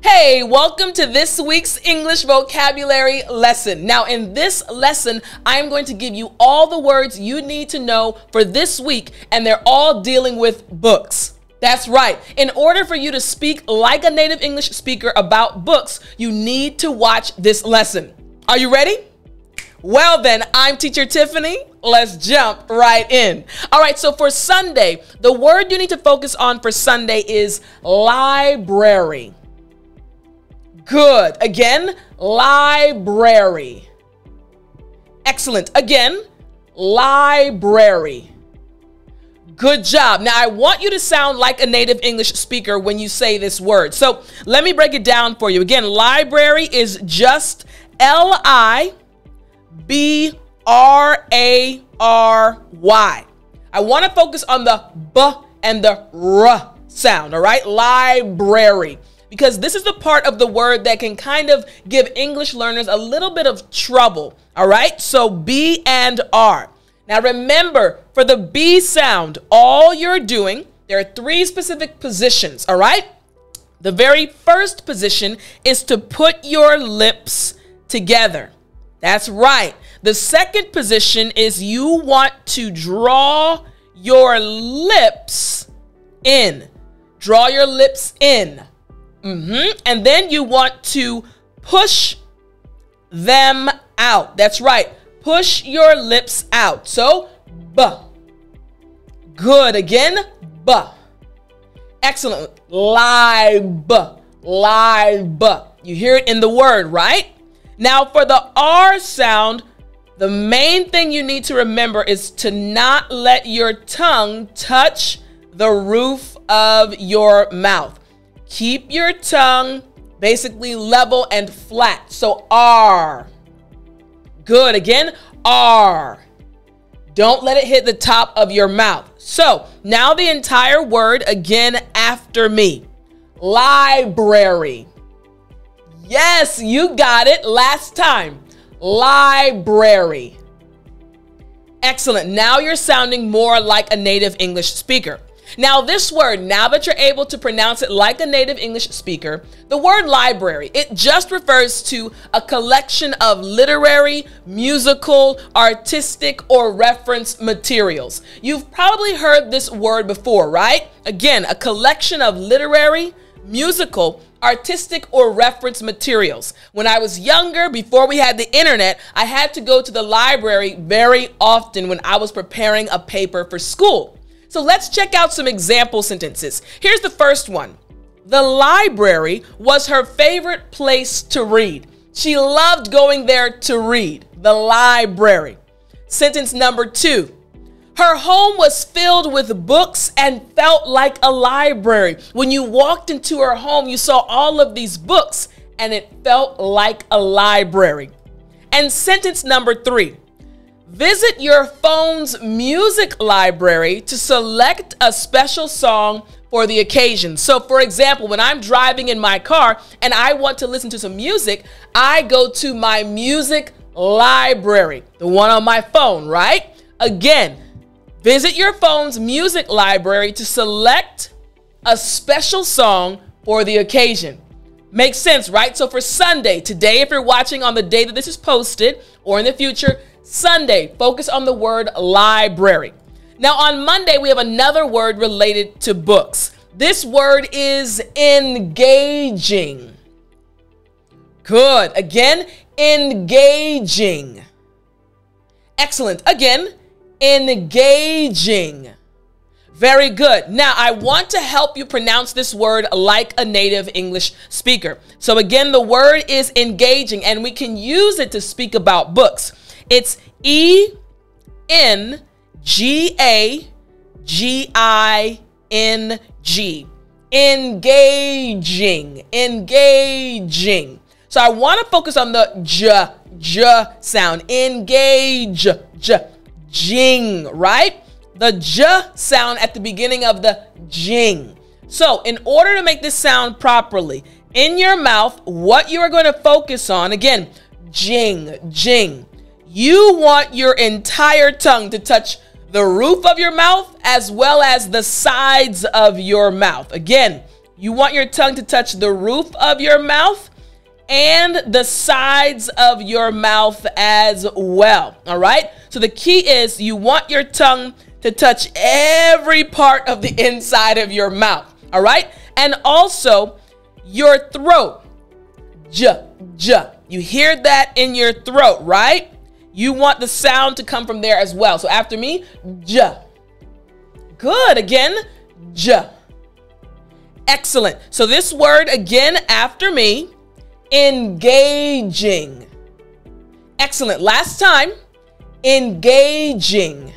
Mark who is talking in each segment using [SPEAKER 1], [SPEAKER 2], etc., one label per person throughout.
[SPEAKER 1] Hey, welcome to this week's English vocabulary lesson. Now, in this lesson, I am going to give you all the words you need to know for this week, and they're all dealing with books. That's right. In order for you to speak like a native English speaker about books, you need to watch this lesson. Are you ready? Well then, I'm Teacher Tiffany. Let's jump right in. All right, so for Sunday, the word you need to focus on for Sunday is library. Good. Again, library. Excellent. Again, library. Good job. Now, I want you to sound like a native English speaker when you say this word. So let me break it down for you. Again, library is just L-I-B-R-A-R-Y. I want to focus on the B and the R sound, all right? Library. Because this is the part of the word that can kind of give English learners a little bit of trouble, all right? So B and R. Now remember, for the B sound, all you're doing, there are three specific positions, all right? The very first position is to put your lips together. That's right. The second position is you want to draw your lips in. Draw your lips in. And then you want to push them out. That's right. Push your lips out. So, B. Good. Again, B. Excellent. Lib. Lib. You hear it in the word, right? Now, for the R sound, the main thing you need to remember is to not let your tongue touch the roof of your mouth. Keep your tongue basically level and flat. So R. Good. Again, R. Don't let it hit the top of your mouth. So now the entire word again after me. Library. Yes, you got it last time. Library. Excellent. Now you're sounding more like a native English speaker. Now this word, now that you're able to pronounce it like a native English speaker, the word library, it just refers to a collection of literary, musical, artistic, or reference materials. You've probably heard this word before, right? Again, a collection of literary, musical, artistic, or reference materials. When I was younger, before we had the internet, I had to go to the library very often when I was preparing a paper for school. So let's check out some example sentences. Here's the first one. The library was her favorite place to read. She loved going there to read. The library. Sentence number 2. Her home was filled with books and felt like a library. When you walked into her home, you saw all of these books and it felt like a library. And sentence number 3. Visit your phone's music library to select a special song for the occasion. So for example, when I'm driving in my car and I want to listen to some music, I go to my music library, the one on my phone, right? Again, visit your phone's music library to select a special song for the occasion. Makes sense, right? So for Sunday, today, if you're watching on the day that this is posted or in the future, Sunday, focus on the word library. Now on Monday, we have another word related to books. This word is engaging. Good. Again, engaging. Excellent. Again, engaging. Very good. Now, I want to help you pronounce this word like a native English speaker. So again, the word is engaging, and we can use it to speak about books. It's E-N-G-A-G-I-N-G. Engaging. Engaging. So I want to focus on the J sound. Engage. Jing, right? The J sound at the beginning of the jing. So in order to make this sound properly, in your mouth, what you are going to focus on, again, jing, jing. You want your entire tongue to touch the roof of your mouth as well as the sides of your mouth. Again, You want your tongue to touch the roof of your mouth and the sides of your mouth as well. All right. So the key is you want your tongue to touch every part of the inside of your mouth. All right. And also your throat. J. You hear that in your throat, right? You want the sound to come from there as well. So after me, J. Good. Again, J. Excellent. So this word again after me, engaging. Excellent. Last time, engaging.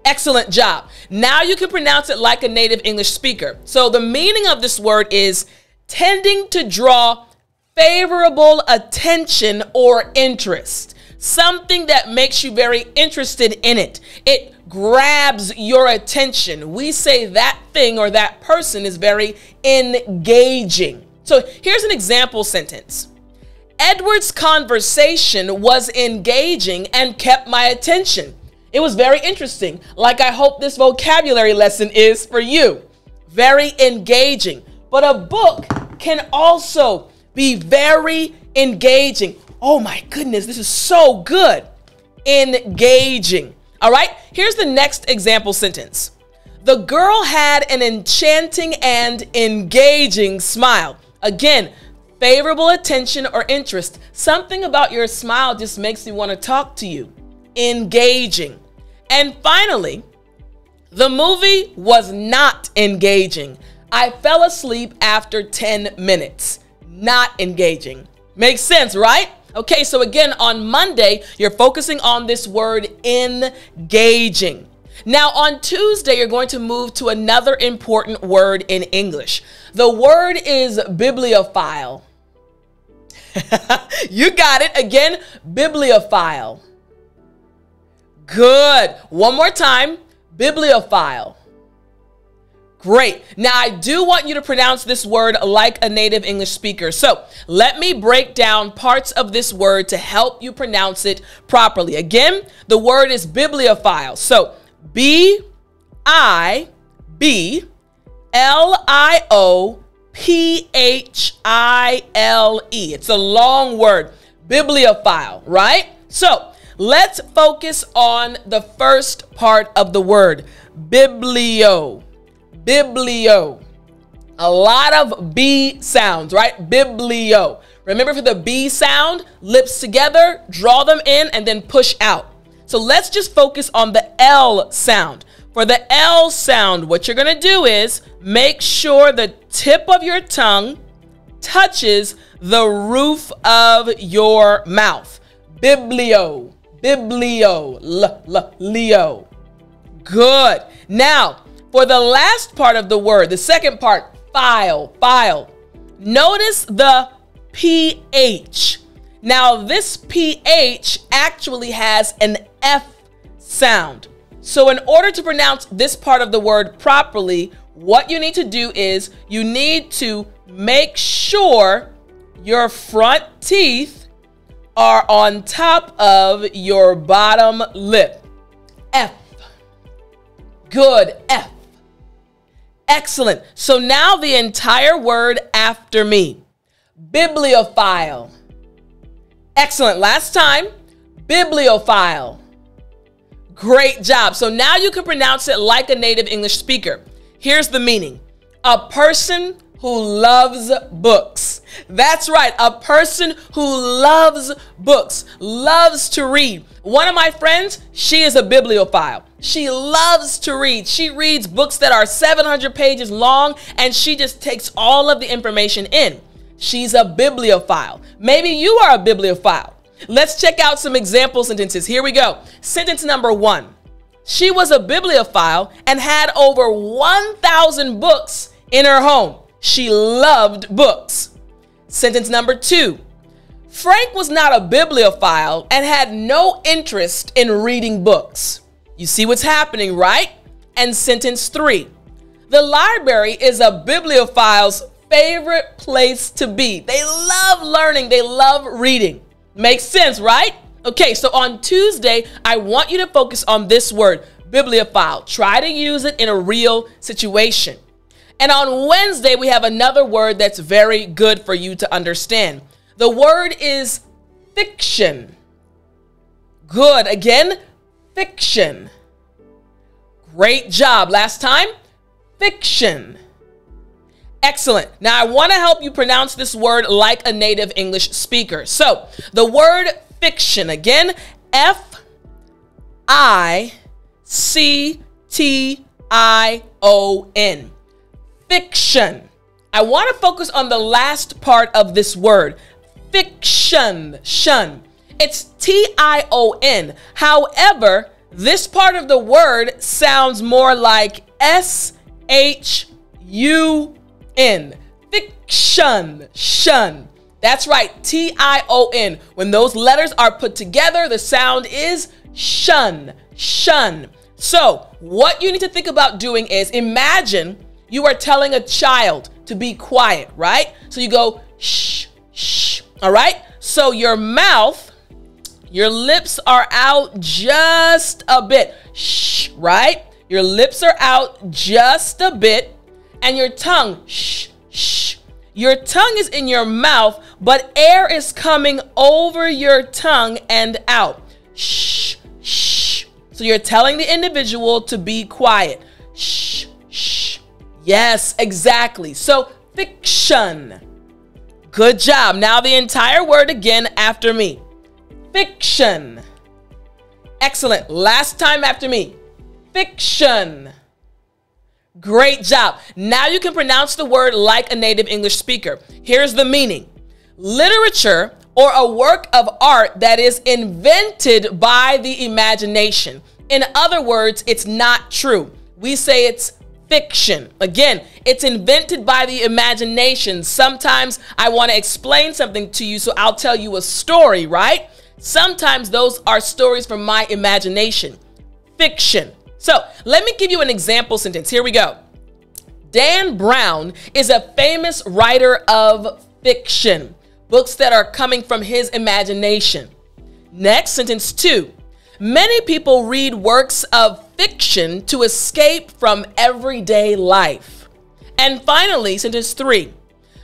[SPEAKER 1] Excellent job. Now you can pronounce it like a native English speaker. So the meaning of this word is tending to draw favorable attention or interest. Something that makes you very interested in it. It grabs your attention. We say that thing or that person is very engaging. So here's an example sentence. Edward's conversation was engaging and kept my attention. It was very interesting, like I hope this vocabulary lesson is for you. Very engaging. But a book can also be very engaging. Oh my goodness, this is so good. Engaging. All right, here's the next example sentence. The girl had an enchanting and engaging smile. Again, favorable attention or interest. Something about your smile just makes me want to talk to you. Engaging. And finally, the movie was not engaging. I fell asleep after 10 minutes. Not engaging. Makes sense, right? Okay, so again, on Monday, you're focusing on this word engaging. Now, on Tuesday, you're going to move to another important word in English. The word is bibliophile. You got it. Again, bibliophile. Good. One more time. Bibliophile. Great. Now, I do want you to pronounce this word like a native English speaker. So let me break down parts of this word to help you pronounce it properly. Again, the word is bibliophile. So bibliophile. It's a long word. Bibliophile, right? So let's focus on the first part of the word. Biblio. Biblio. A lot of B sounds, right? Biblio. Remember, for the B sound, lips together, draw them in, and then push out. So let's just focus on the L sound. For the L sound, what you're going to do is make sure the tip of your tongue touches the roof of your mouth. Biblio. Biblio. Leo. Good. Now, for the last part of the word, the second part, file. Notice the PH. Now, this PH actually has an F sound. So in order to pronounce this part of the word properly, what you need to do is you need to make sure your front teeth are on top of your bottom lip. F. Good. F. Excellent. So now the entire word after me. Bibliophile. Excellent. Last time. Bibliophile. Great job. So now you can pronounce it like a native English speaker. Here's the meaning. A person who loves books. That's right. A person who loves books, loves to read. One of my friends, she is a bibliophile. She loves to read. She reads books that are 700 pages long, and she just takes all of the information in. She's a bibliophile. Maybe you are a bibliophile. Let's check out some example sentences. Here we go. Sentence number 1. She was a bibliophile and had over 1,000 books in her home. She loved books. Sentence number 2. Frank was not a bibliophile and had no interest in reading books. You see what's happening, right? And sentence 3. The library is a bibliophile's favorite place to be. They love learning. They love reading. Makes sense, right? Okay, so on Tuesday, I want you to focus on this word, bibliophile. Try to use it in a real situation. And on Wednesday, we have another word that's very good for you to understand. The word is fiction. Good. Again, fiction. Great job. Last time, fiction. Excellent. Now, I want to help you pronounce this word like a native English speaker. So, the word fiction, again, F-I-C-T-I-O-N. Fiction. I want to focus on the last part of this word. Fiction. Shun. It's T-I-O-N. However, this part of the word sounds more like S-H-U-N. Fiction. Shun. That's right. T-I-O-N. When those letters are put together, the sound is shun. Shun. So, what you need to think about doing is imagine you are telling a child to be quiet, right? So you go shh, shh. All right? So your mouth, your lips are out just a bit. Shh, right? Your lips are out just a bit. And your tongue, shh, shh. Your tongue is in your mouth, but air is coming over your tongue and out. Shh, shh. So you're telling the individual to be quiet. Shh, shh. Yes, exactly. So fiction. Good job. Now the entire word again after me. Fiction. Excellent. Last time after me. Fiction. Great job. Now you can pronounce the word like a native English speaker. Here's the meaning. Literature or a work of art that is invented by the imagination. In other words, it's not true. We say it's fiction. Again, it's invented by the imagination. Sometimes I want to explain something to you, so I'll tell you a story, right? Sometimes those are stories from my imagination. Fiction. So let me give you an example sentence. Here we go. Dan Brown is a famous writer of fiction. Books that are coming from his imagination. Next, sentence 2. Many people read works of fiction to escape from everyday life. And finally, sentence 3.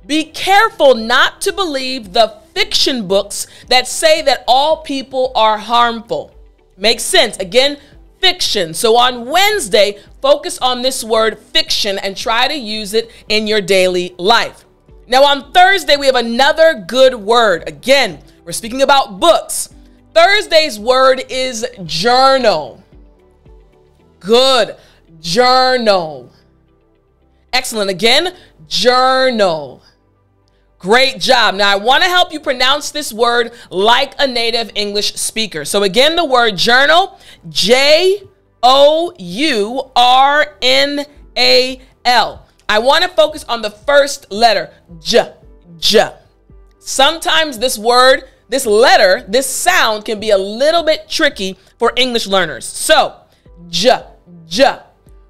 [SPEAKER 1] Be careful not to believe the fiction books that say that all people are harmful. Makes sense. Again, fiction. So on Wednesday, focus on this word fiction and try to use it in your daily life. Now on Thursday, we have another good word. Again, we're speaking about books. Thursday's word is journal. Good. Journal. Excellent. Again, journal. Great job. Now, I want to help you pronounce this word like a native English speaker. So again, the word journal, J-O-U-R-N-A-L. I want to focus on the first letter, J. Sometimes this word, this letter, this sound can be a little bit tricky for English learners. So, J.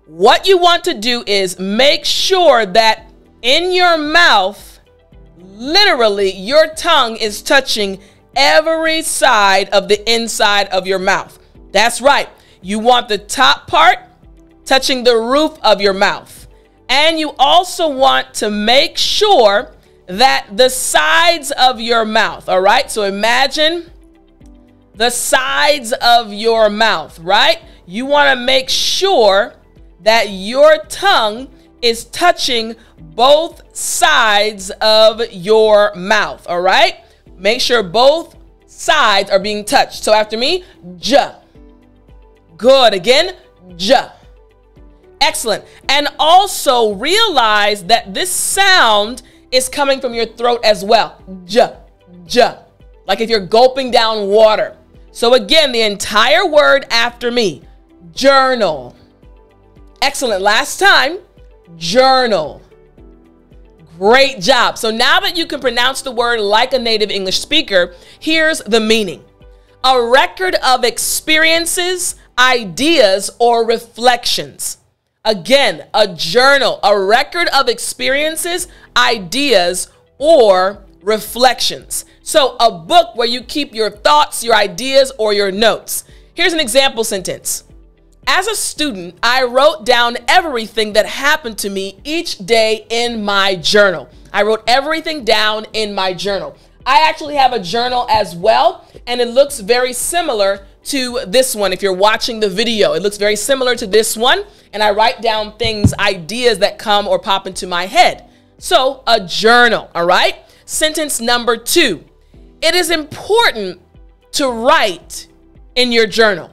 [SPEAKER 1] What you want to do is make sure that in your mouth, literally, your tongue is touching every side of the inside of your mouth. That's right. You want the top part touching the roof of your mouth. And you also want to make sure that the sides of your mouth, all right? So imagine the sides of your mouth, right? You want to make sure that your tongue is touching both sides of your mouth, all right? Make sure both sides are being touched. So after me, J. Good. Again, J. Excellent. And also realize that this sound is coming from your throat as well. J. Like if you're gulping down water. So again, the entire word after me, journal. Excellent. Last time, journal. Great job. So now that you can pronounce the word like a native English speaker, here's the meaning. A record of experiences, ideas, or reflections. Again, a journal, a record of experiences, ideas, or reflections. So a book where you keep your thoughts, your ideas, or your notes. Here's an example sentence. As a student, I wrote down everything that happened to me each day in my journal. I wrote everything down in my journal. I actually have a journal as well, and it looks very similar to this one. If you're watching the video, it looks very similar to this one, and I write down things, ideas that come or pop into my head. So, a journal, all right? Sentence number 2. It is important to write in your journal.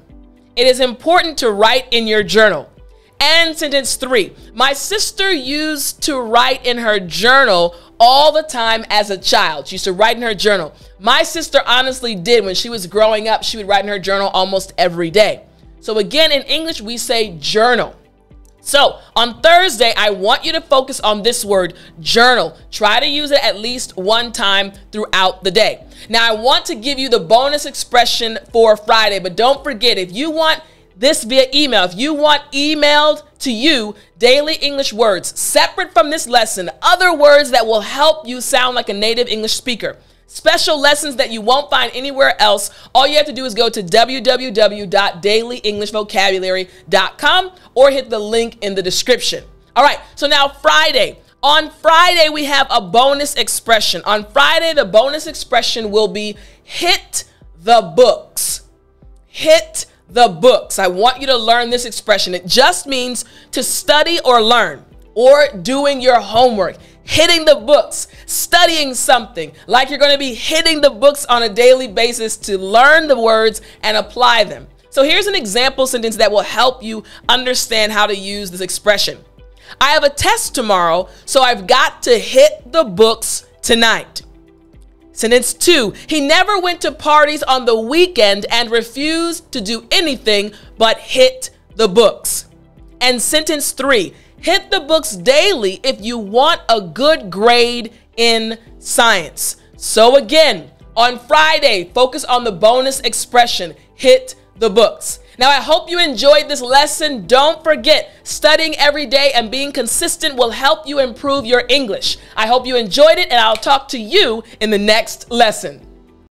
[SPEAKER 1] It is important to write in your journal. And sentence 3, my sister used to write in her journal all the time as a child. She used to write in her journal. My sister honestly did. When she was growing up, she would write in her journal almost every day. So again, in English, we say journal. So on Thursday, I want you to focus on this word, journal. Try to use it at least one time throughout the day. Now, I want to give you the bonus expression for Friday, but don't forget, if you want this via email, if you want emailed to you daily English words separate from this lesson, other words that will help you sound like a native English speaker, special lessons that you won't find anywhere else, all you have to do is go to www.dailyenglishvocabulary.com or hit the link in the description. All right, so now Friday. On Friday, we have a bonus expression. On Friday, the bonus expression will be hit the books. Hit the books. I want you to learn this expression. It just means to study or learn, or doing your homework. Hitting the books, studying something, like you're going to be hitting the books on a daily basis to learn the words and apply them. So here's an example sentence that will help you understand how to use this expression. I have a test tomorrow, so I've got to hit the books tonight. Sentence 2, he never went to parties on the weekend and refused to do anything but hit the books. And sentence 3, hit the books daily if you want a good grade in science. So again, on Friday, focus on the bonus expression, hit the books. Now, I hope you enjoyed this lesson. Don't forget, studying every day and being consistent will help you improve your English. I hope you enjoyed it, and I'll talk to you in the next lesson.